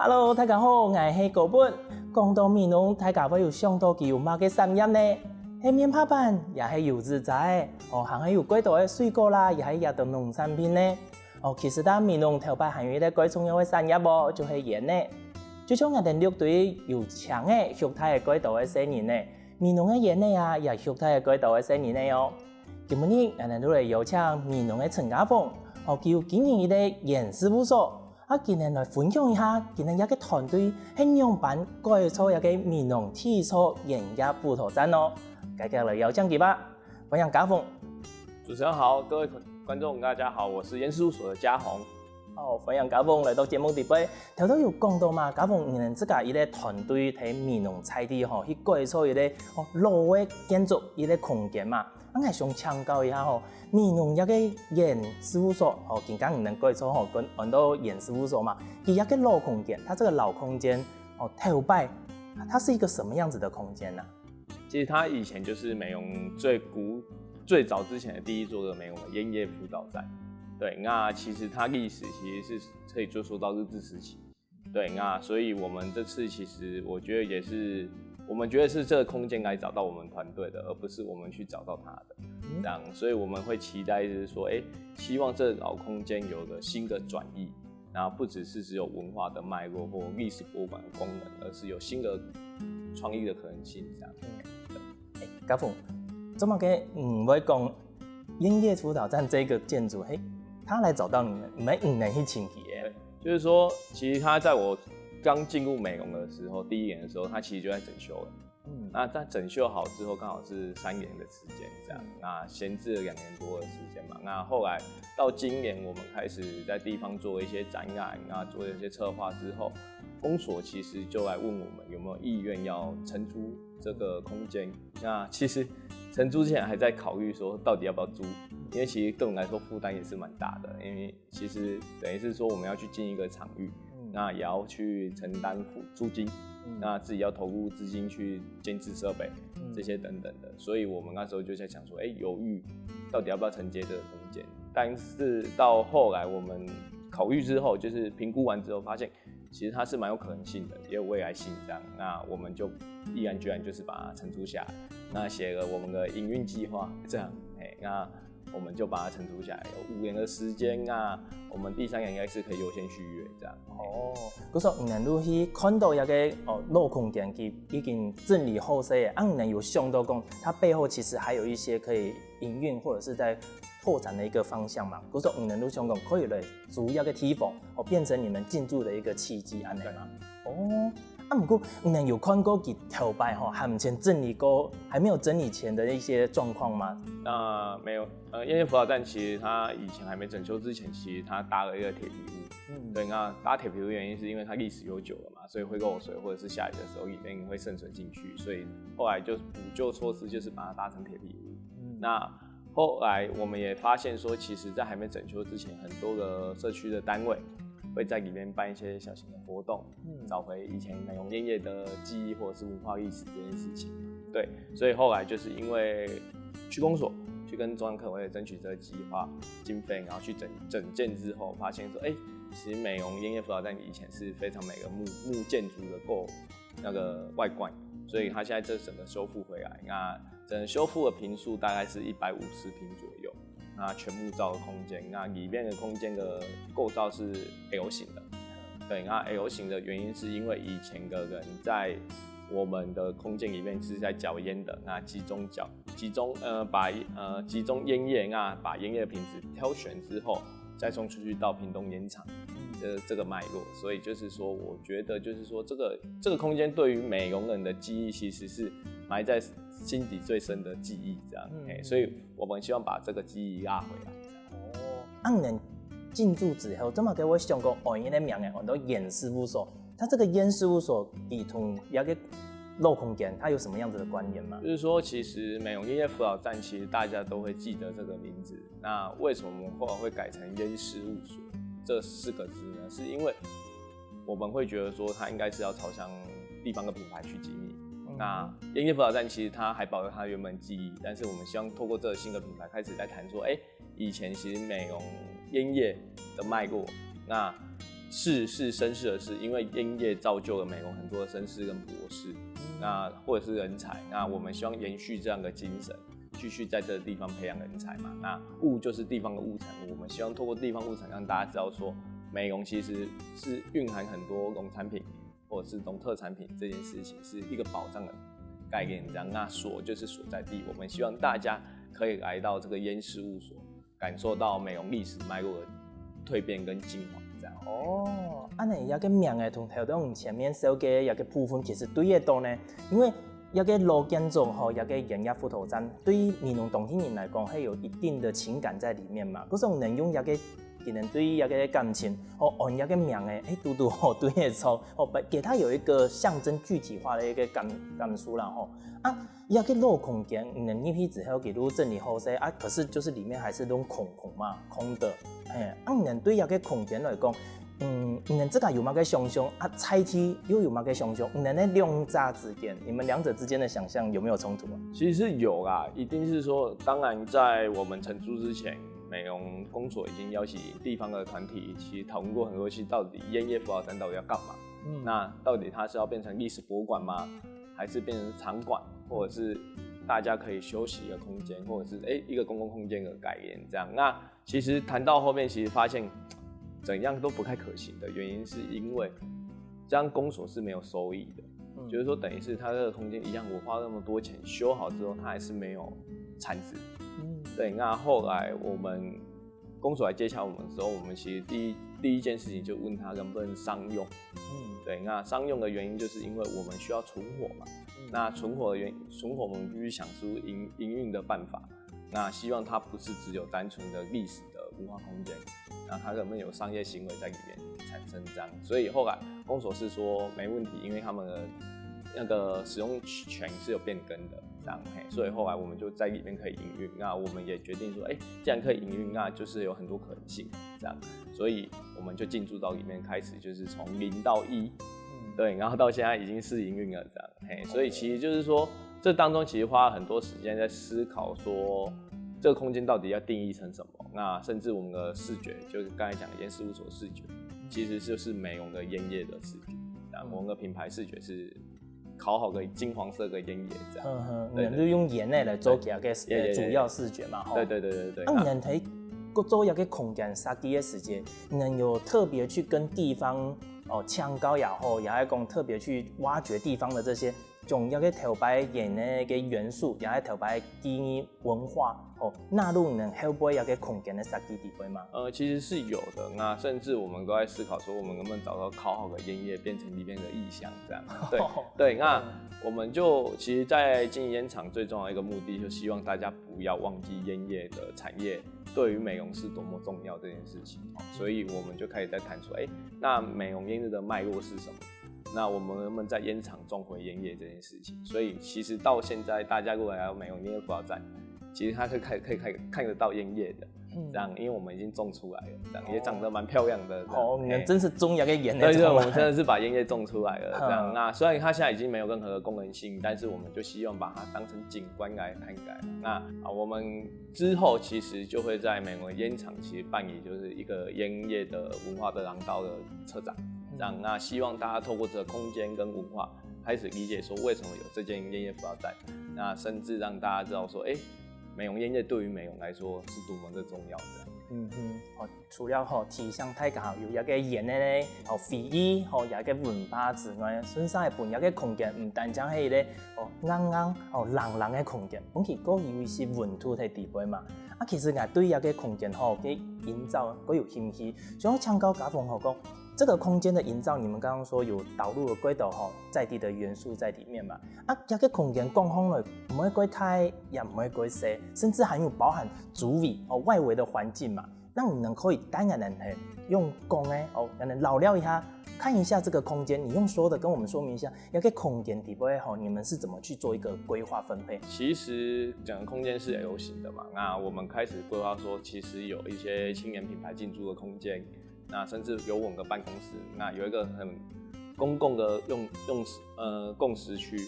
Hello， 大家好，我是高本。讲到美容，大家会有想到佢有乜嘅产业呢？係面包板，也係油脂仔，還係有幾多嘅水果啦，也係一道農產品呢。其實咱美容頭擺還有一個最重要嘅產業喎，就係鹽呢。就像我哋綠隊有強嘅肉體嘅幾多嘅生意呢，美容嘅鹽呢啊，也肉體嘅幾多嘅生意呢哦。今日我哋都嚟邀請美容嘅陳家峰，佢有經營一個鹽事務所。今日來分享一下，今日一個團隊係樣板改造一個美容體操鹽業輔導站哦。大家來邀請佢吧，歡迎家峰。主持人好，各位觀眾大家好，我是鹽事務所的家宏。歡迎家峰來到節目裏邊。頭都有講到嘛，家峰你自家一個團隊喺美容菜地去改造一個老嘅建築一個空間嘛。我係想請教一下美容一個鹽事務所，剛剛你能改造跟很多鹽事務所嘛，一個老空間，它這個老空間頭擺，它是一個什麼樣子的空間呢？其實它以前就是美容最早之前的第一座的美容的鹽業輔導站。對，那其實它歷史其實是可以追溯到日治時期。對，那所以我們這次其實我覺得也是。我們覺得是這個空間來找到我們團隊的，而不是我們去找到它的，這樣，所以我們會期待就是說，希望這個老空間有個新的轉移，然後不只是只有文化的脈絡或歷史博物館的功能，而是有新的創意的可能性，這樣。家峰，這麼嘅會講鹽業輔導站這個建築，他來找到你們，你們唔能去請佢？就是說，其實他在我剛進入美容的時候，第一年的時候，他其實就在整修了。那在整修好之後，剛好是3年的時間，這樣，那閒置了2年多的時間嘛。那後來到今年，我們開始在地方做一些展覽，那做一些策劃之後，公所其實就來問我們有沒有意願要承租這個空間。那其實承租之前還在考慮說到底要不要租，因為其實對我們來說負擔也是蠻大的，因為其實等於是說我們要去進一個場域。那也要去承擔租金，那自己要投入資金去建置設備，這些等等的，所以我們那時候就在想說，猶豫到底要不要承接這個空間。但是到後來我們考慮之後，就是評估完之後，發現其實它是蠻有可能性的，也有未來性這樣。那我們就毅然決然就是把它承租下來，那寫了我們的營運計劃，這樣，那我們就把它承租下來，有5年的時間啊，我們第3年應該是可以優先續約這樣。嗰時候你能去看到一個老空間，佢已經整理好勢，你能有想到講，它背後其實還有一些可以營運或者是在拓展的一個方向嘛。嗰時候你能都想講，可以來租一個地方，變成你們進駐的一個契機，安尼嘛。不過你能有看過佢頭擺還前整理過，還沒有整理前的一些狀況嗎？沒有，鹽業輔導站其實它以前還沒整修之前，其實它搭了一個鐵皮屋。對，那搭鐵皮屋原因是因為它歷史悠久了嘛，所以會漏水或者是下雨的時候裡面會滲水進去，所以後來就補救措施就是把它搭成鐵皮屋。那後來我們也發現說，其實在還沒整修之前，很多的社區的單位會在裡面辦一些小型的活動，找回以前美容鹽業的記憶或者是文化歷史這件事情。對，所以後來就是因為去公所去跟中央客委會爭取這個計劃經費，然後去整建之後，發現說，其實美容鹽業輔導站以前是非常美的木建築的那個外觀，所以它現在這整個修復回來，那整個修復的坪數大概是150坪左右。那全木造的空間，那裡面的空間的構造是 L 型的。對，那 L 型的原因是因為以前的人在我們的空間裡面是在攪煙的，那集中煙葉，那把煙葉的瓶子挑選之後，再送出去到屏東煙廠，這個脈絡。所以就是說，我覺得就是說，這個空間對於美容人的記憶其實是埋在心底最深的記憶，這樣，所以我們希望把這個記憶拉回來。你能進駐之後，這麼給我想過，因為名嘅很多鹽事務所，它這個鹽事務所比同一個老空間，它有什麼樣子的關聯嗎？就是說，其實美容鹽業輔導站，其實大家都會記得這個名字。那為什麼我們後來會改成鹽事務所這4個字呢？是因為我們會覺得說，它應該是要朝向地方的品牌去經營。那鹽業輔導站其實它還保留它原本記憶，但是我們希望透過這個新的品牌開始在談說，以前其實美容鹽業的脈絡，那士是绅士的士，因为烟业造就了美容很多的绅士跟博士，那或者是人才，那我们希望延续这样的精神，继续在这个地方培养人才嘛。那物就是地方的物产物，我们希望透过地方物产让大家知道说，美容其实是蕴含很多农产品或者是农特产品这件事情是一个保障的概念，这样。那所就是所在地，我们希望大家可以来到这个烟事务所，感受到美容历史脉络的蜕变跟精华。哦，安尼也个名嘅同头先前面所嘅也个部分其實對得到呢，因為也個老建築吼，也個鹽業斧頭站，對於美濃當地人來講，係有一定的情感在裡面嘛。嗰種能用也個給人對也個感情，哦，按也個名嘅，嘟嘟吼對得錯，哦，給它有一個象徵具體化的一個感受啦吼。啊，也個老空間，能入去之後給如整理好勢啊，可是就是裡面還是那種空嘛，空的，啊，能對也個空間來講。你们这个有冇个想象啊？拆梯又有冇个想象？你们那两者之间，你们两者之间的想象有没有冲突啊？其实是有啦，一定是说，当然在我们承租之前，美容公所已经邀请地方的团体，其实讨论过很多期，到底烟业辅导站到底要干嘛？那到底它是要变成历史博物馆吗？还是变成场馆，或者是大家可以休息的空间，或者是一个公共空间的改变这样？那其实谈到后面，其实发现。怎样都不太可行的原因，是因为这样公所是没有收益的，就是说等于是它这个空间一样，我花那么多钱修好之后，它还是没有产值。对。那后来我们公所来接洽我们的时候，我们其实第一件事情就问他能不能商用。对。那商用的原因就是因为我们需要存活嘛。那存活我们必须想出营运的办法。那希望它不是只有单纯的历史的文化空间。那它可能有商业行为在里面产生这样，所以后来公所是说没问题，因为他们的那个使用权是有变更的这样，所以后来我们就在里面可以营运。那我们也决定说，既然可以营运，那就是有很多可能性这样，所以我们就进驻到里面，开始就是从0到1，对，然后到现在已经试营运了这样，所以其实就是说，这当中其实花了很多时间在思考说。这个空间到底要定义成什么？那甚至我们的视觉，就是刚才讲的烟事务所视觉，其实就是美容的烟叶的视觉。我们的品牌视觉是烤好个金黄色的烟叶这样。对，就用烟来做其个主要视觉嘛。对。那你能睇各做一个空间设计的时间，你能有特别去跟地方抢高也好，也系讲特别去挖掘地方的这些。从一个头摆演的个元素，也喺头摆基因文化纳入能会不会一个空间的设计地位吗？其实是有的。那甚至我们都在思考说，我们能不能找到烤好的烟叶变成里面的意象这样。对。那我们就其实，在经营烟厂最重要的一个目的，就希望大家不要忘记烟叶的产业对于美容是多么重要这件事情。所以我们就开始在谈说，那美容烟叶的脉络是什么？那我们能不能在烟厂种回烟叶这件事情？所以其实到现在，大家如果来到美容烟叶辅导站，其实它可以看得到烟叶的，这样，因为我们已经种出来了，这样也长得蛮漂亮的。你们真是种一个烟叶。对，我们真的是把烟叶种出来了，这样。那虽然它现在已经没有任何的功能性，但是我们就希望把它当成景观来看待。那我们之后其实就会在美容烟厂其实办理就是一个烟叶的文化的廊道的车展。那希望大家透过这个空间跟文化，开始理解说为什么有这间烟叶辅导站，那甚至让大家知道说，美容烟叶对于美容来说是多么的重要的。除了提倡大家有一个烟的咧，非遗有一个文化之外，顺便会办一个空间，唔单止系咧人的空间，本其个有是文土的地位嘛。其实我对一个空间嘅营造都有兴趣，想请教家峰讲。这个空间的营造，你们刚刚说有导入了轨道在地的元素在里面嘛？一个空间讲好了，唔会过太，也唔会过小，甚至还有包含主围外围的环境嘛。那你们可以单个人用讲可能老聊一下，看一下这个空间，你用说的跟我们说明一下，一个空间底部你们是怎么去做一个规划分配？其实整个空间是 L 型的嘛，那我们开始规划说，其实有一些青年品牌进驻的空间。那甚至有我们的办公室，那有一个很公共的共识区，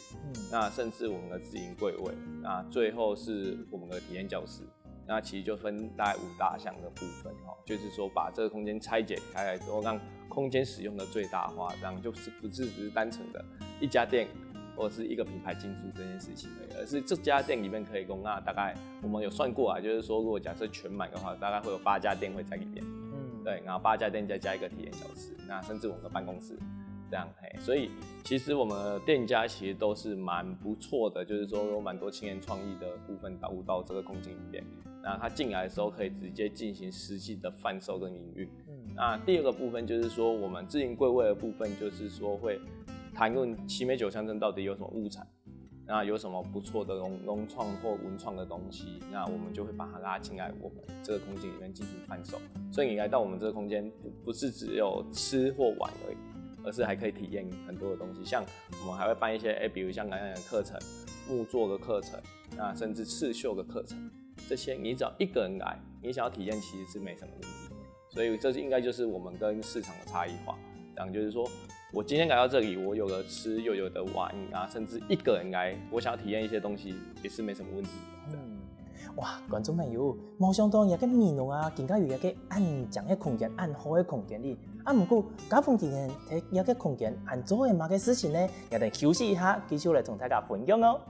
那甚至我们的直营柜位，那最后是我们的体验教室，那其实就分大概5大项的部分就是说把这个空间拆解开来之后，让空间使用的最大化，这样就是不是只是单纯的一家店或者是一个品牌进驻这件事情而已，而是这家店里面可以容纳大概我们有算过来，就是说如果假设全满的话，大概会有8家店会在里面，对，然后8家店再加一个体验教室，那甚至我们的办公室。这样所以其实我们的店家其实都是蛮不错的，就是说有蛮多青年创意的部分导入到这个空间里面。那他进来的时候可以直接进行实际的贩售跟营运。那第2个部分就是说我们自营柜位的部分，就是说会谈论奇美酒乡镇到底有什么物产，那有什么不错的农创或文创的东西，那我们就会把它拉进来我们这个空间里面进行贩售。所以你来到我们这个空间，不是只有吃或玩而已，而是还可以体验很多的东西，像我们还会办一些比如像刚刚的课程、木作的课程，那甚至刺绣的课程，这些你只要一个人来，你想要体验其实是没什么问题。所以这应该就是我们跟市场的差异化。这样就是说，我今天来到这里，我有的吃又有的玩甚至一个人来，我想要体验一些东西也是没什么问题的。哇，观众朋友，没想到也个美容更加有一个安静的空间、安好的空间里。不过家风今天在一个空间安做的某个事情呢，也得休息一下，继续来同大家分享哦。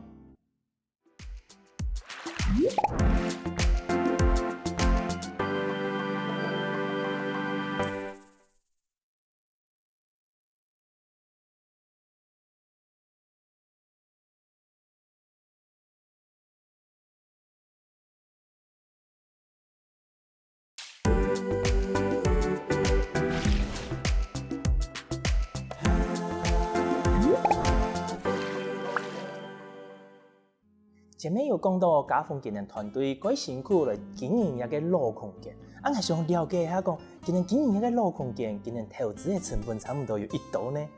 前面有讲到家风今年团队quite辛苦来经营一个老空间，还想了解一下讲，今年经营一个老空间，今年投资的成本差不多有1亿呢。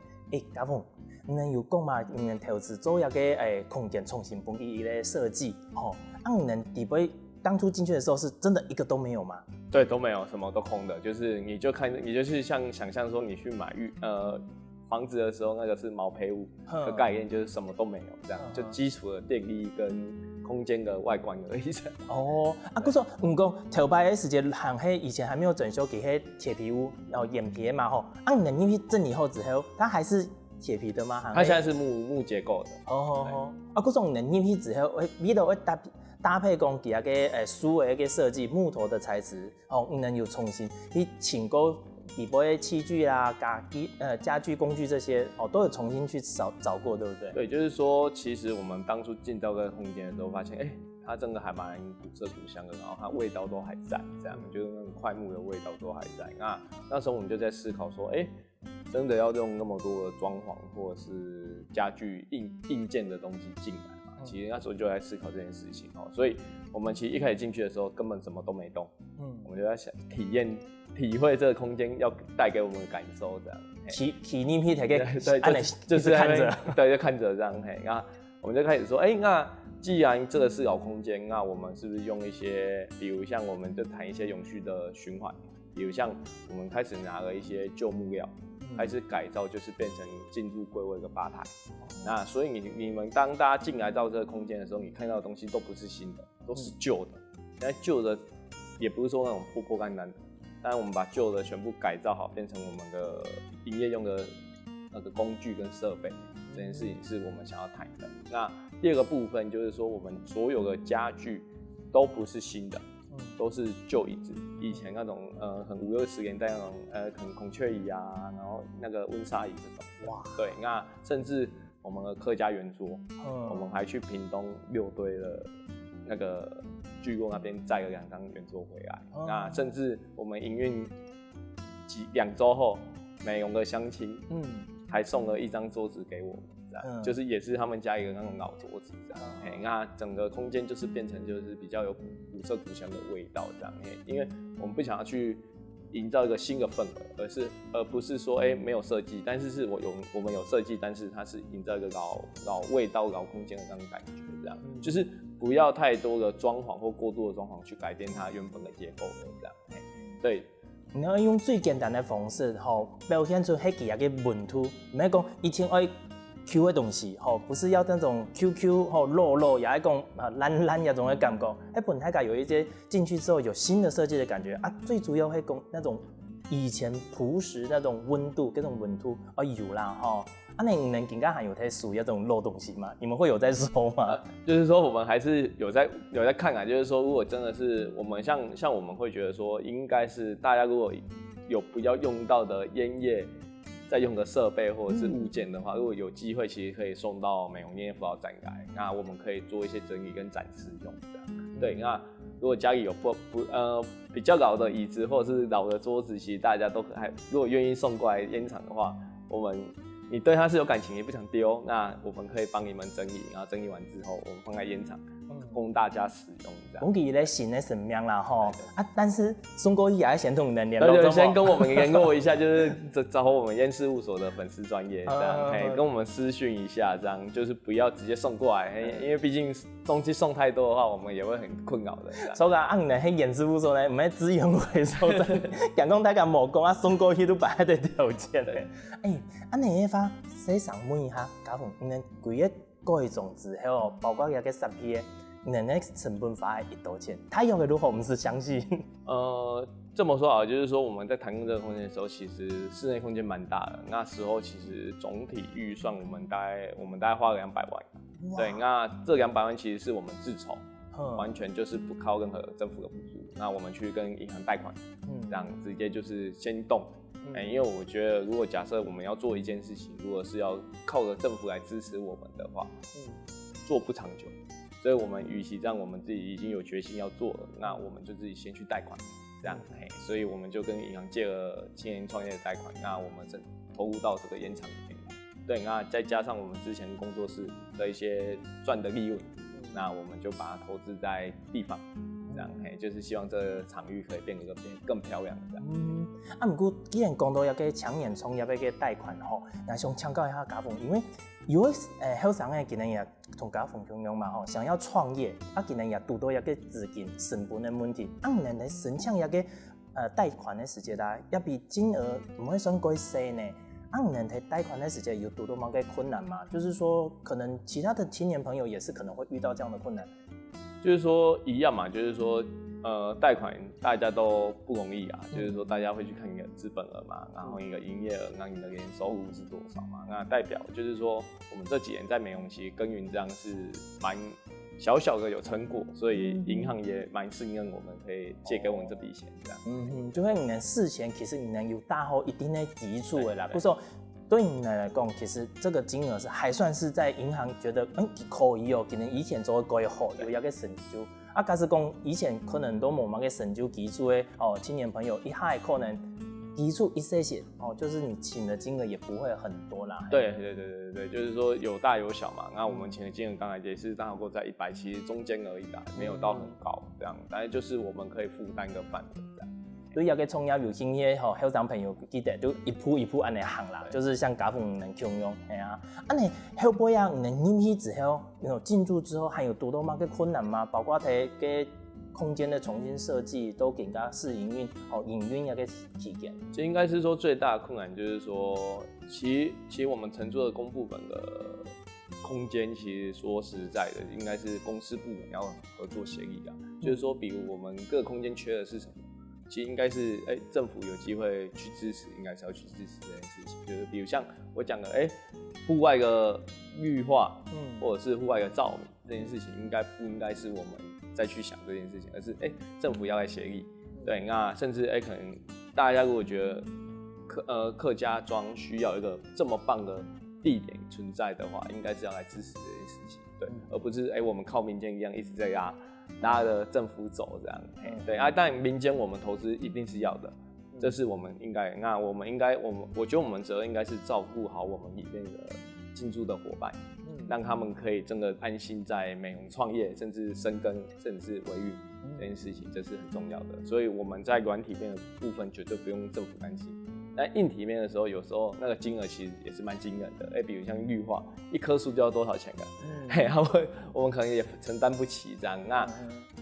家风，你们有讲嘛？你们投资做一个空间重新分一个设计，你们底部当初进去的时候是真的一个都没有吗？对，都没有，什么都空的，就是你就是像想象说你去买房子的时候，那个是毛坯屋的概念，就是什么都没有，这样就基础的电力跟空间的外观而已。不说不过头摆的时间，以前还没有整修，给迄铁皮屋，然后眼皮嘛你们因为整理后之后，它还是铁皮的吗？它现在是木结构的。不说你们因为之后，你都会搭配讲其他个书的一个设计，木头的材质，你们有重新去请购。底部的器具家具工具这些都有重新去找过，对不对？对，就是说，其实我们当初进到这个空间的时候，发现，它真的还蛮古色古香的，然后它味道都还在，这样就是那种快木的味道都还在。那时候我们就在思考说，真的要用那么多的装潢或者是家具硬件的东西进来嘛？其实那时候就在思考这件事情所以我们其实一开始进去的时候根本什么都没动，我们就在想体会这个空间要带给我们的感受，这样。体验去体验，对，就是看着，对，就看着这样然后我们就开始说，那既然这个是老空间，那我们是不是用一些，比如像我们就谈一些永续的循环，比如像我们开始拿了一些旧木料，开始改造，就是变成进入柜位的吧台。那所以你们当大家进来到这个空间的时候，你看到的东西都不是新的，都是旧的。现在旧的也不是说那种破烂烂的，当然我们把旧的全部改造好，变成我们的营业用的那个工具跟设备。这件事情是我们想要谈的。那第2个部分就是说，我们所有的家具都不是新的，都是旧椅子，以前那种很50、60年代那种可能孔雀椅然后那个温莎椅这种。哇，对，那甚至我们的客家圆桌，我们还去屏东6堆的那个聚落那边载了2张圆桌回来。那甚至我们营运2周后，美容的乡亲，还送了1张桌子给我们，这样，就是也是他们家一个那种老桌子，这样。那整个空间就是变成就是比较有古色古香的味道，这样。因为我们不想要去营造一个新的氛围，而不是说没有设计，但是我们有设计，但是它是营造一个老味道、老空间的那种感觉，这样。就是不要太多的装潢或过度的装潢去改变它原本的结构的，这样。对。你要用最简单的方式，表现出迄几个问题，唔係講以前 Q 的东西，不是要那种 QQ 肉，也爱讲烂那种的感觉。本太有一些进去之后有新的设计的感觉啊，最主要会讲那种以前朴实那种温度跟那种温度有啦那你们应该还有在数那种漏东西吗？你们会有在收吗？就是说我们还是有在看啊，就是说如果真的是我们像我们会觉得说，应该是大家如果有不要用到的烟叶，再用的设备或者是物件的话，如果有机会，其实可以送到美容烟叶辅导展来，那我们可以做一些整理跟展示用这样。对，那如果家里有比较老的椅子或者是老的桌子，其实大家都如果愿意送过来烟厂的话，你对它是有感情，也不想丢，那我们可以帮你们整理，然后整理完之后，我们放在烟厂，供大家使用这样。讲起咧新的生命啦但是送过去也要先同人联络，对，先跟我们联络一下，就是找我们烟事务所的粉丝专业这样，跟我们私讯一下，这样就是不要直接送过来，因为毕竟东西送太多的话，我们也会很困扰的。所以按呢，迄烟事务所呢，唔系资源回收站，讲讲大家无讲送过去都摆喺度条件的。你发洗上问一下，家父，你规个贵种子还有包括那个设备，你那成本花一多钱？他用的如何？我们是相信。这么说好，就是说我们在谈论这个空间的时候，其实室内空间蛮大的。那时候其实总体预算我们大概花了200万。对，那这200万其实是我们自筹，完全就是不靠任何政府的补助。那我们去跟银行贷款，这样直接就是先动。因为我觉得，如果假设我们要做一件事情，如果是要靠着政府来支持我们的话，做不长久。所以我们与其这样，我们自己已经有决心要做了，那我们就自己先去贷款，这样。所以我们就跟银行借了青年创业的贷款，那我们投入到这个烟厂里面。对，那再加上我们之前工作室的一些赚的利润，那我们就把它投资在地方。这样就是希望这个场域可以变得更漂亮这样。不过既然讲到要给青年创业要给贷款也想请教一下家父，因为有后生的今年也同家父同样嘛想要创业今年也遇到一个资金成本的问题，人来申请一个贷款的时间也比金额唔会算过少呢。人在贷款的时间有遇到某个困难吗？就是说，可能其他的青年朋友也是可能会遇到这样的困难。就是说一样嘛，就是说贷款大家都不容易啊，就是说大家会去看你的资本额嘛，然后你的营业额，那你的年收入是多少嘛？那代表就是说我们这几年在美容其实耕耘这样是蛮小小的有成果，所以银行也蛮信任我们，可以借给我们这笔钱这样。就会你们事前其实你能有大好一定的基础的啦，不说。对你来讲，其实这个金额是还算是在银行觉得可以可能以前做的规好有一个成就假使讲以前可能都冇乜嘅成就基础的青年朋友一下可能基础一些些就是你请的金额也不会很多啦。对，就是说有大有小嘛。那我们请的金额刚才也是大概在100，其实中间而已啦，没有到很高这样，但是就是我们可以负担的范围这样。对一个创业有经验后生朋友记得就一步一步安尼行啦，就是像家父能共用，你后尾你入去之后，进驻之后还有遇到乜嘅困难吗？包括睇嘅空间的重新设计，都给他试营运，营运一个体验。这应该是说最大的困难就是说，其实我们承租的公部门的空间，其实说实在的，应该是公私部门要合作协议啊。就是说，比如我们各个空间缺的是什么？其实应该是政府有机会去支持，应该是要去支持这件事情。就是比如像我讲的，户外的绿化，或者是户外的照明这件事情，不应该是我们再去想这件事情，而是政府要来协力。对，那甚至可能大家如果觉得客家庄需要一个这么棒的地点存在的话，应该是要来支持这件事情，对，而不是我们靠民间一样一直在拉着政府走这样，对但民间我们投资一定是要的，这是我们应该。那我觉得我们责任应该是照顾好我们里面的进驻的伙伴，让他们可以真的安心在美容创业，甚至深耕，甚至是维运这件事情，这是很重要的。所以我们在软体面的部分绝对不用政府担心。但硬体面的时候，有时候那个金额其实也是蛮惊人的。比如像绿化，一棵树就要多少钱的？我们可能也承担不起这样。那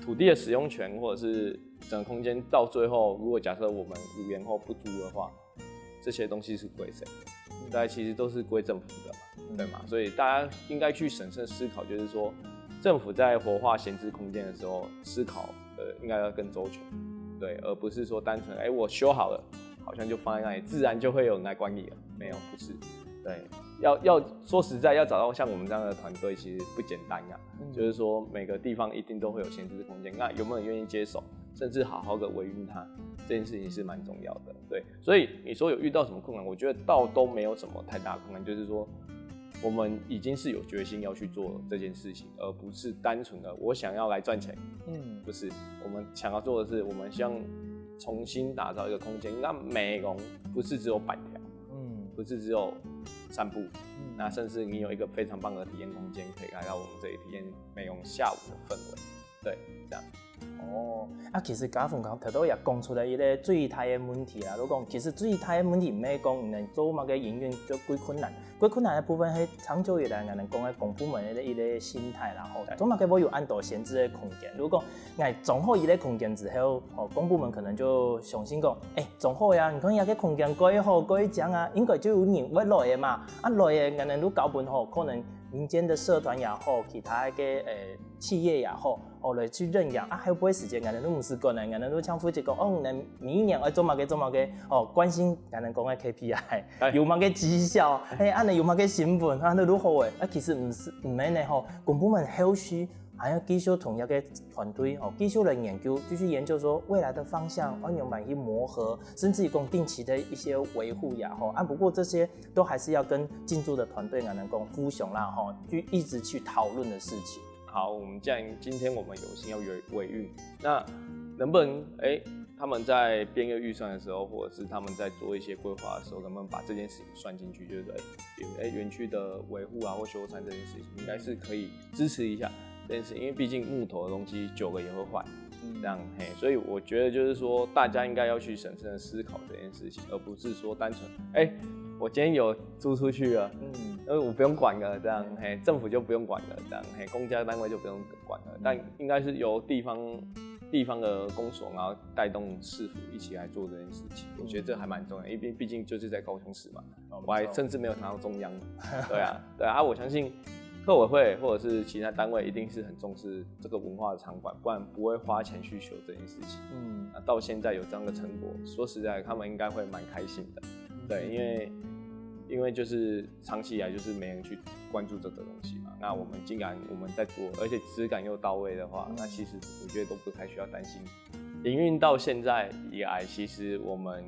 土地的使用权或者是整个空间到最后，如果假设我们5年后不租的话，这些东西是归谁的？大家其实都是归政府的嘛。对吗？所以大家应该去审慎思考，就是说政府在活化闲置空间的时候，思考应该要更周全，对，而不是说单纯我修好了，好像就放在那里，自然就会有人来管理了，没有，不是，对。要说实在，要找到像我们这样的团队，其实不简单呀。就是说，每个地方一定都会有闲置空间，那有没有人愿意接手，甚至好好的维运它，这件事情是蛮重要的。对，所以你说有遇到什么困难，我觉得倒都没有什么太大困难，就是说，我们已经是有决心要去做这件事情，而不是单纯的我想要来赚钱。不是，我们想要做的是，我们希望重新打造一个空间，那美容不是只有板条，不是只有散步，那甚至你有一个非常棒的体验空间，可以来到我们这里体验美容下午的氛围，对，这样。其实家凤刚头都也讲出来一个最大的问题啦。如果其实最大的问题唔係講能做乜嘅營運就幾困難，幾困難嘅部分係長久以來我哋講嘅公部門嘅一個心態啦。做乜嘅冇有按到閒置嘅空間。如果我種好一個空間之後，公部門可能就相信講，種好呀，你看有個空間改好改正啊，應該就有人會來嘅嘛。來嘅我哋都搞本好，可能民間的社團也好，其他嘅企業也好。來去認養還有不會時間，我哋都唔是個人，我哋都像負責講，我哋每一年做乜嘅，關心我哋講嘅 KPI， 有乜嘅績效，按你有乜嘅成本，按你如何嘅，其實唔係呢，公部門後續還要繼續同一個團隊，繼續來研究，繼續研究說未來的方向，按樣板去磨合，甚至於講定期的一些維護也好，不過這些都還是要跟進駐的團隊，我哋講互相啦，去一直去討論的事情。好，我们今天我们有心要维运，那能不能他们在编列预算的时候，或者是他们在做一些规划的时候，能不能把这件事情算进去？就是园区的维护啊或修缮这件事情，应该是可以支持一下这件事，因为毕竟木头的东西久了也会坏，这样所以我觉得就是说，大家应该要去审慎的思考这件事情，而不是说单纯我今天有租出去了，我不用管了，这样政府就不用管了，这样公家单位就不用管了，但应该是由地方的公所，然后带动市府一起来做这件事情，我觉得这还蛮重要，因为毕竟就是在高雄市嘛，我还甚至没有谈到中央，对啊，我相信客委会或者是其他单位一定是很重视这个文化的场馆，不然不会花钱去修这件事情。那到现在有这样的成果，说实在，他们应该会蛮开心的。对，因为就是长期以来就是没人去关注这个东西嘛。那我们既然我们在做，而且质感又到位的话，那其实我觉得都不太需要担心。营运到现在以来，其实我们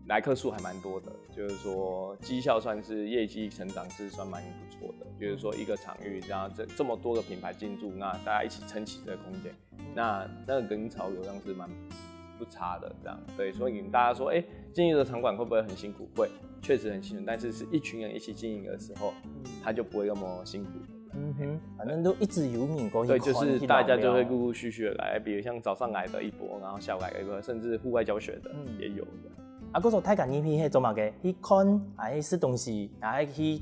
来客数还蛮多的，就是说绩效算是业绩成长是算蛮不错的。就是说一个场域，然后这么多个品牌进驻，那大家一起撑起这个空间，那个人潮流量是蛮不差的，这样对。所以大家说，经营的场馆会不会很辛苦？会，确实很辛苦。但是一群人一起经营的时候，他就不会那么辛苦。反正都一直有人过去。对，就是大家就会陆陆续续的来，比如像早上来的一波，然后下午来的一波，甚至户外教学的也有的。嗰時睇緊呢篇係做乜嘅？去看還是東西，還去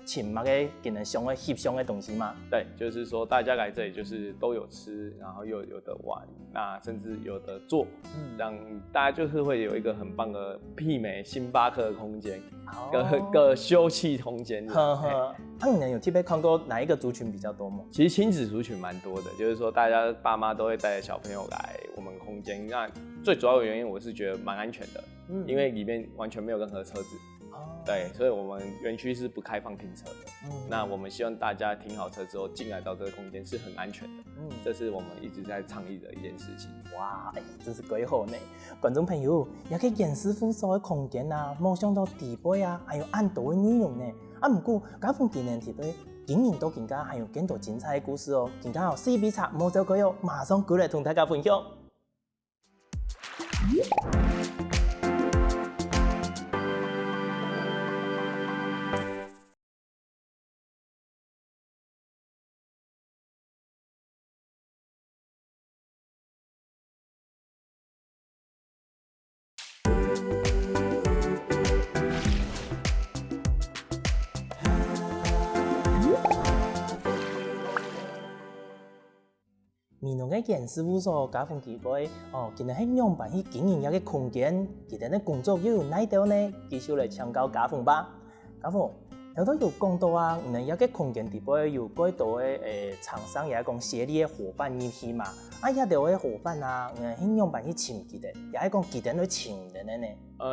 請乜嘅給人上嘅翕相嘅東西嘛？對，就是說大家來這裡就是都有吃，然後又有得玩，那甚至有得做，讓大家就是會有一個很棒的媲美星巴克的空間，個休憩空間。你們有特別看過哪一個族群比較多嗎？其實親子族群蠻多的，就是說大家爸媽都會帶着小朋友來我們空間。那最主要的原因我是覺得蠻安全的，因為裡面完全沒有任何車子。對，所以我們園區是不開放停車的。那我們希望大家停好車之後進來到這個空間是很安全的。這是我們一直在倡議的一件事情。哇，真是幾好呢！觀眾朋友，也可以嚴師傅所嘅空間啊，冇想到地位啊，還有按度嘅內容呢。不過家鳳今年提到經營到更加還有更多精彩嘅故事哦。更加有4杯茶冇走過喲，馬上過來同大家分享。美容嘅嚴師傅所家鳳提杯今日喺樣板去經營一個空間，其實呢工作又有哪一條呢？繼續來請教家鳳吧。家鳳，头都有讲到啊，你一个空间底部有几多的厂商也讲协力的伙伴入去嘛，啊，也有的伙伴啊，应用版去请佢哋，也讲几点去请人的呢？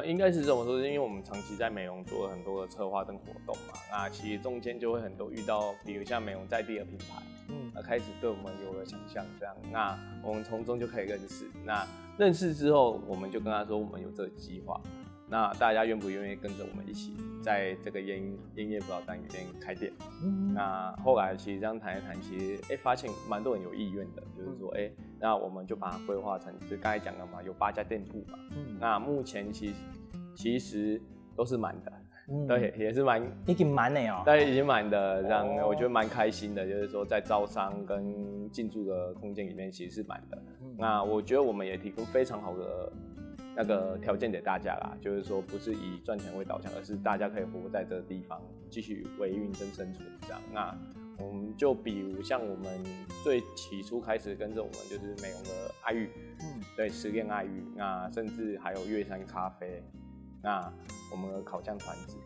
应该是这么说，因为我们长期在美容做了很多的策划跟活动嘛，那其实中间就会很多遇到，比如像美容在地的品牌，开始对我们有了想象，这样，那我们从中就可以认识。那认识之后，我们就跟他说，我们有这个计划，那大家愿不愿意跟着我们一起在这个烟叶辅导站里面开店？那后来其实这样谈一谈，其实发现蛮多人有意愿的，就是说，那我们就把它规划成，就刚才讲了嘛，有8家店铺嘛，那目前其实都是满的。对，也是已经满了哦。对，已经满的，这样我觉得蛮开心的。就是说，在招商跟进驻的空间里面，其实是满的。那我觉得我们也提供非常好的那个条件给大家啦，就是说不是以赚钱为导向，而是大家可以活在这个地方继续维运跟生存这样。那我们就比如像我们最起初开始跟着我们就是美容的爱玉，对，实验爱玉，那甚至还有月山咖啡。那我们的烤酱团子，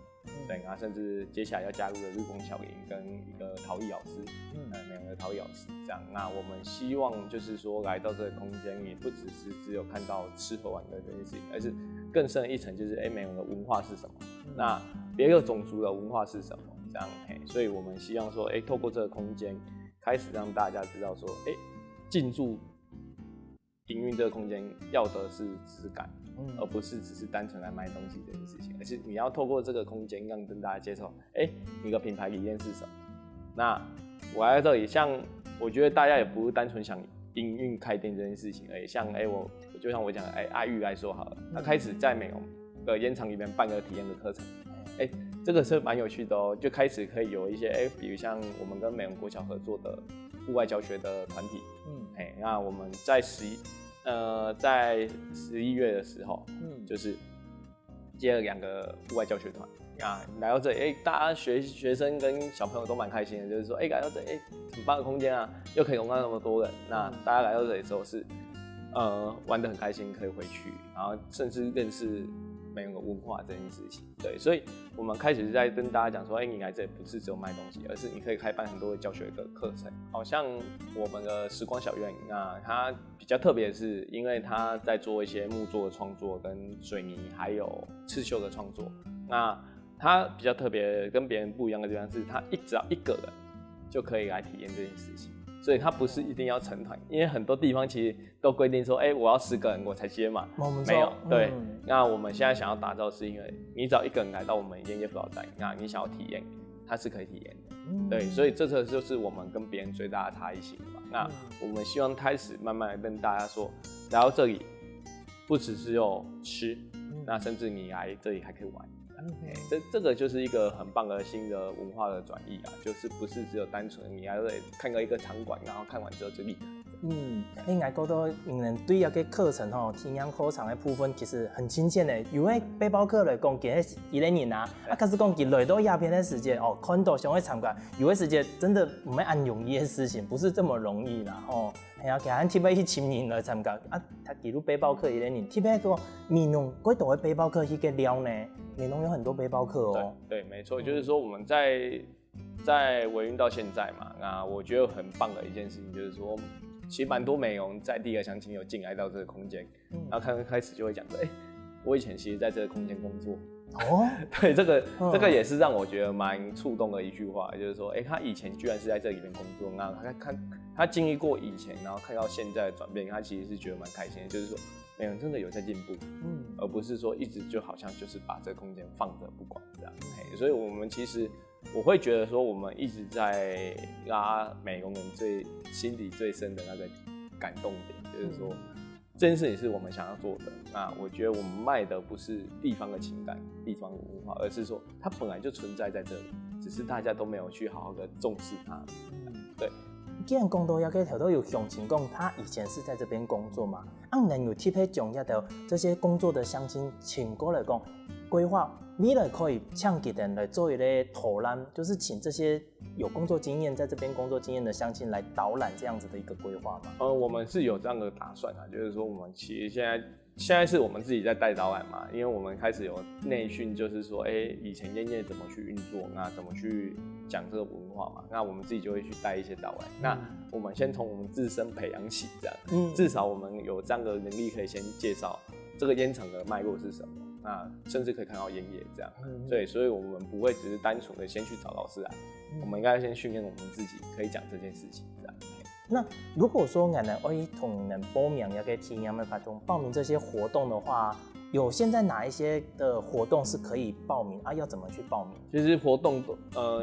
对，然后甚至接下来要加入的日光小林跟一个陶艺老师，美容的陶艺老师这样。那我们希望就是说来到这个空间，也不只有看到吃喝玩乐这件事情，而是更深一层，就是美容的文化是什么？那别的种族的文化是什么？这样，所以我们希望说，透过这个空间，开始让大家知道说，进驻营运这个空间要的是质感。而不是只是单纯来卖东西这件事情，而是你要透过这个空间让跟大家介绍，你的品牌理念是什么？那我来这里，像我觉得大家也不是单纯想营运开店这件事情而已，像我就像我讲的，爱玉来说好了，他开始在美容的烟厂里面办个体验的课程，这个是蛮有趣的哦，就开始可以有一些比如像我们跟美容国小合作的户外教学的团体，那我们在在11月的时候，就是接了2个户外教学团啊，来到这里，大家学生跟小朋友都蛮开心的，就是说，来到这里，很棒的空间啊，又可以容纳那么多人，那大家来到这里之后是，玩得很开心，可以回去，然后甚至认识美容的文化这件事情，对，所以我们开始在跟大家讲说，你来这里不是只有卖东西，而是你可以开办很多的教学的课程，好像我们的时光小院，那它比较特别的是，因为它在做一些木作的创作跟水泥还有刺绣的创作，那它比较特别跟别人不一样的地方是，它只要1个人就可以来体验这件事情。所以它不是一定要成团，因为很多地方其实都规定说，我要10个人我才接嘛，没有，对。那我们现在想要打造是因为你只要1个人来到我们烟叶辅导站，那你想要体验，它是可以体验的，对。所以这就是我们跟别人最大的差异性嘛。那我们希望开始慢慢的跟大家说，来到这里不只有吃，那甚至你来这里还可以玩。这个就是一个很棒的新的文化的转移啊，就是不是只有单纯你来这里看个一个场馆，然后看完之后就离开。应该讲到因为对那个课程体验课程的部分其实很亲切的。有的背包客来讲，今日1个人啊，可是讲来到鸦片的时间看到想去参观，有的时间真的不是很容易的事情，不是这么容易啦其实咱特别去请人来参加他比如背包客1个人，特别个闽南几多的背包客去个了呢？闽南有很多背包客哦。对，没错，就是说我们在维运到现在嘛，那我觉得很棒的一件事情就是说，其实蛮多美容在地的乡亲有进来到这个空间，然后开始就会讲说，我以前其实在这个空间工作。对，这个也是让我觉得蛮触动的一句话，就是说，他以前居然是在这里面工作，然后他经历过以前，然后看到现在的转变，他其实是觉得蛮开心的，就是说，美容真的有在进步，而不是说一直就好像就是把这个空间放着不管这样。所以我们其实我会觉得说，我们一直在拉美容人心底最深的那个感动点，就是说。这件事情是我们想要做的，那我觉得我们卖的不是地方的情感、地方的文化，而是说它本来就存在在这里，只是大家都没有去好好的重视它。对。既然讲到那个头都有详情讲，他以前是在这边工作嘛，能有特别将这些工作的乡亲请过来讲，规划未来可以请几人来做一个导览，就是请这些有工作经验在这边工作经验的乡亲来导览这样子的一个规划吗？我们是有这样的打算啊，就是说我们其实现在是我们自己在带导览嘛，因为我们开始有内训，就是说，以前烟业怎么去运作，那怎么去讲这个文化嘛，那我们自己就会去带一些导览。那我们先从我们自身培养起，这样，至少我们有这样的能力，可以先介绍这个烟厂的脉络是什么，那甚至可以看到烟叶这样。对，所以我们不会只是单纯的先去找老师来，我们应该先训练我们自己可以讲这件事情这样。那如果说我们可以同人报名一个体验的活动，报名这些活动的话，有现在哪一些的活动是可以报名啊？要怎么去报名？其实活动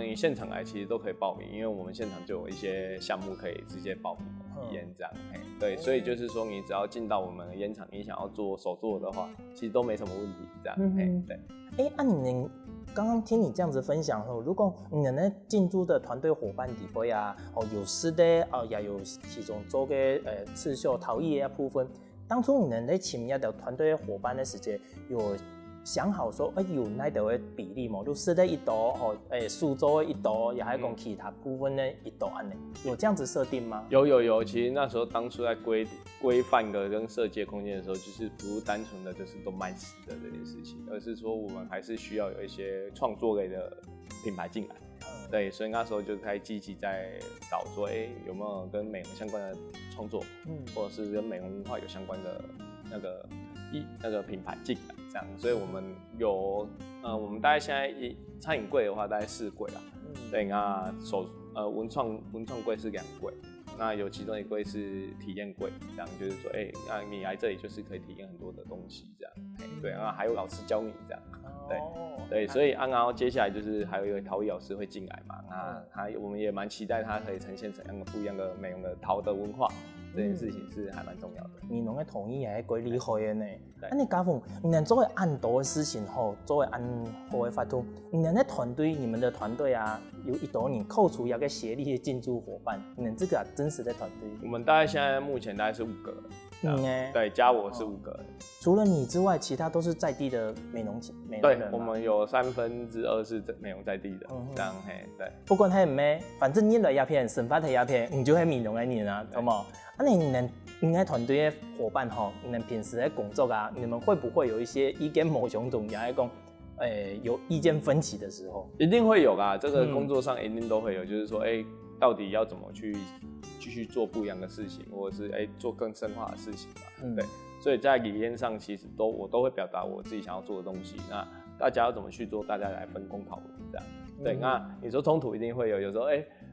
你现场来其实都可以报名，因为我们现场就有一些项目可以直接报名体验这样。对，所以就是说你只要进到我们的烟厂，你想要做手作的话，其实都没什么问题这样。对。你们刚刚听你这样子分享后，如果你们的进驻的团队伙伴底部有师的也有其中做个刺绣陶艺的部分，当初你们在请一条团队伙伴的时间，有想好说有哪条的比例吗？就师的一道苏州的一道，也还讲其他部分的一道安呢？有这样子设定吗？有，其实那时候当初在规范跟设计空间的时候，就是不是单纯的就是都卖吃的这件事情，而是说我们还是需要有一些创作类的品牌进来。对，所以那时候就开积极在找说，有没有跟美容相关的创作，或者是跟美容文化有相关的那个品牌进来，这样。所以我们有我们大概现在餐饮柜的话，大概4柜啦。对，那文创柜是2柜。那有其中一柜是体验柜，这样就是说，那你来这里就是可以体验很多的东西，这样，对，那还有老师教你这样，对，所以然后接下来就是还有一个陶艺老师会进来嘛，那我们也蛮期待他可以呈现怎样的不一样的美容的陶的文化，这件事情是还蛮重要的。美容的陶艺也是几厉害的呢。你家父，你们作为按多的事情后，作为按好的法度，你们的团队，你们的团队有一多年扣除一个协力的进驻伙伴，你们这个真实的团队，我们大概现在目前大概是5个人。对，加我是5个人。除了你之外，其他都是在地的美容人。对，我们有2/3是美容在地的，这样对。不管係咩，反正你來鴉片，生發係鴉片，你就係美容的人啊，懂冇？你們團隊的伙伴你們平時的工作你們會不會有一些意見不相同，也係講有意見分歧的時候？一定會有啦，這個工作上一定都會有，就是說，到底要怎麼去繼續做不一樣的事情，或者是做更深化的事情嘛，對。所以在理念上，其實我都會表達我自己想要做的東西。那大家要怎麼去做，大家來分工討論，這樣。對，那你說衝突一定會有時候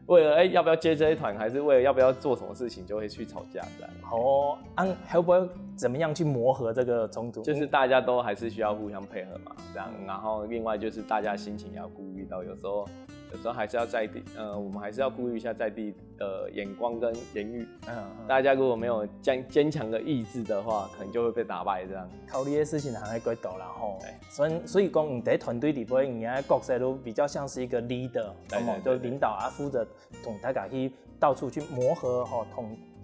為了要不要接這一團，還是為了要不要做什麼事情，就會去吵架這樣。會不會怎麼樣去磨合這個衝突？就是大家都還是需要互相配合嘛，這樣。然後另外就是大家心情要顧慮到，有時候還是要在地，我們還是要顧慮一下在地的眼光跟言語。大家如果沒有堅強的意志的話，可能就會被打敗這樣。考慮的事情還係幾多啦吼。所以講你在團隊裡邊，你嘅角色都比較像是一個 leader，就領導負責同大家去到處去磨合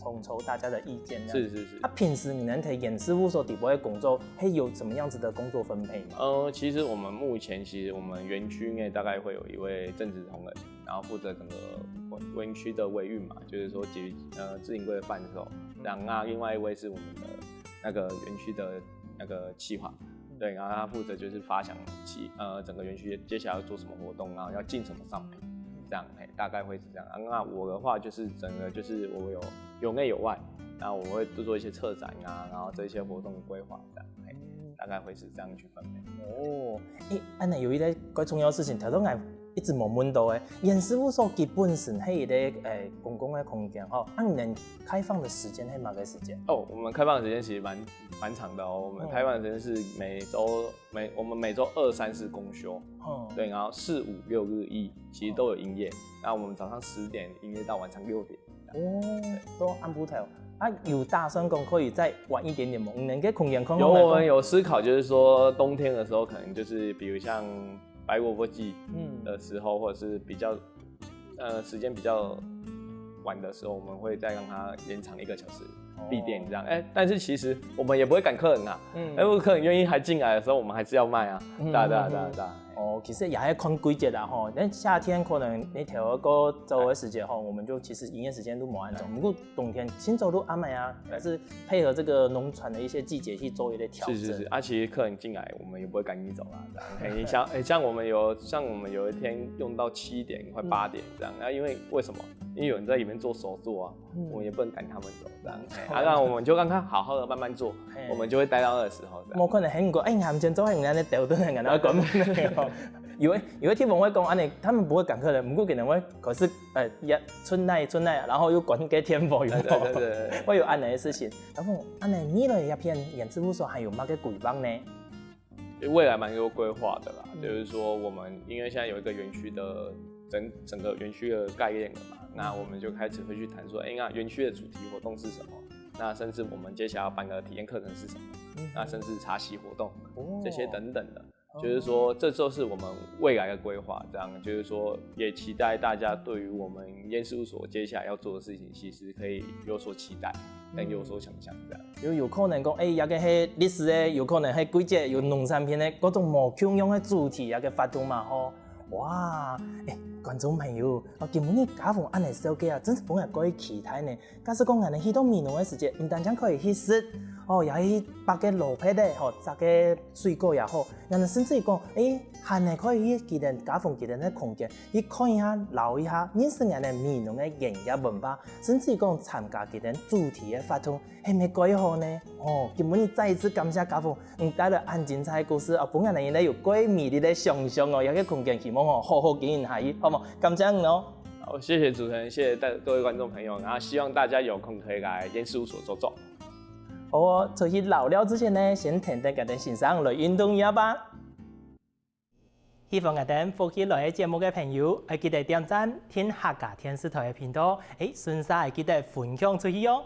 統籌大家的意見。是。平時你能睇嚴師傅所底部的工作，有什麼樣子的工作分配嗎？其實我們目前我們園區內大概會有一位正職同仁，然後負責整個園區的維運嘛，就是說自營櫃的販售。那另外一位是我們的那個園區的那個企劃。對，然後他負責就是發想整個園區接下來要做什麼活動，然後要進什麼商品，這樣大概會是這樣。那我的話就是整個就是我有內有外，然後我會做一些策展然後這些活動的規劃，這樣大概會是這樣去分配。安有一個最重要的事情，頭先我一直冇問到嘅，嚴師傅所基本上係一個公共的空間你能開放的時間係哪個時間？我們開放的時間其實蠻長的我們開放的時間是我們每週2、3、4公休，對，然後4、5、6日1其實都有營業，然後我們早上10點營業到晚上6點。都按鋪頭。有打算講可以再晚一點點嗎？你能給空間空？我們有思考，就是說冬天的時候，可能就是比如像白蘿蔔季的時候，或者是比較時間比較晚的時候，我們會再讓它延長1個小時，闭店这样。但是其实我们也不会赶客人啊，如果客人愿意还进来的时候，我们还是要卖啊，对。其实也还看季节啦吼，那夏天可能你调个周围时间吼，我们就其实营业时间都冇安装。不过冬天新走路安排啊，还是配合这个农产的一些季节去做一些调整。是，其实客人进来，我们也不会赶你走啦。像我们有一天用到7点快8点这样，因为什么？因为有人在里面做手作啊，我们也不能赶他们走这样。那我们就让他好好的慢慢做，我们就会待到那个时候。冇可能很过，他们先做，人家咧调顿，人家管门的。有的听闻会讲安尼，他们不会赶客人，不过可能会可是村内，然后又管给天府有对，会有安尼的事情。然后安尼你的一片演事务所还有乜个规划呢？未来蛮多规划的啦，就是说我们因为现在有一个园区的整个园区的概念了嘛，那我们就开始会去谈说，那园区的主题活动是什么？那甚至我们接下来要办的体验课程是什么？那甚至茶席活动这些等等的。就是说，这就是我们未来的规划，这样就是说，也期待大家对于我们验事务所接下来要做的事情，其实可以有所期待，跟有所想象，这样。因为有可能讲，也个迄历史的，有可能迄季节有农产品的各种无穷样的主题也个发动嘛吼。哇，观众朋友，今晡日家父安尼小姐啊，真是本来可以期待呢。假使讲安尼去到美浓的时节，唔单止可以去食，也去拔个萝卜的，摘个水果也好，然后甚至于讲，还呢可以去家父的空间，去看一下、留一下，认识人的美浓的营业文化，甚至于讲参加主题的活动，係咪幾好呢？今晡日再一次感謝家父，帶來安精彩的故事，本人呢有幾美麗的想象哦，有個空間希望好好經營下去，好唔好？感謝你哦。好，謝謝主持人，謝謝各位觀眾朋友，然後希望大家有空可以來驗事務所走走。好哦，出去老了之前呢，先聽聽佢哋欣賞來運動一下吧。希望佢哋歡喜來節目嘅朋友，記得點讚、聽客家電視台嘅頻道，順勢記得分享出去哦。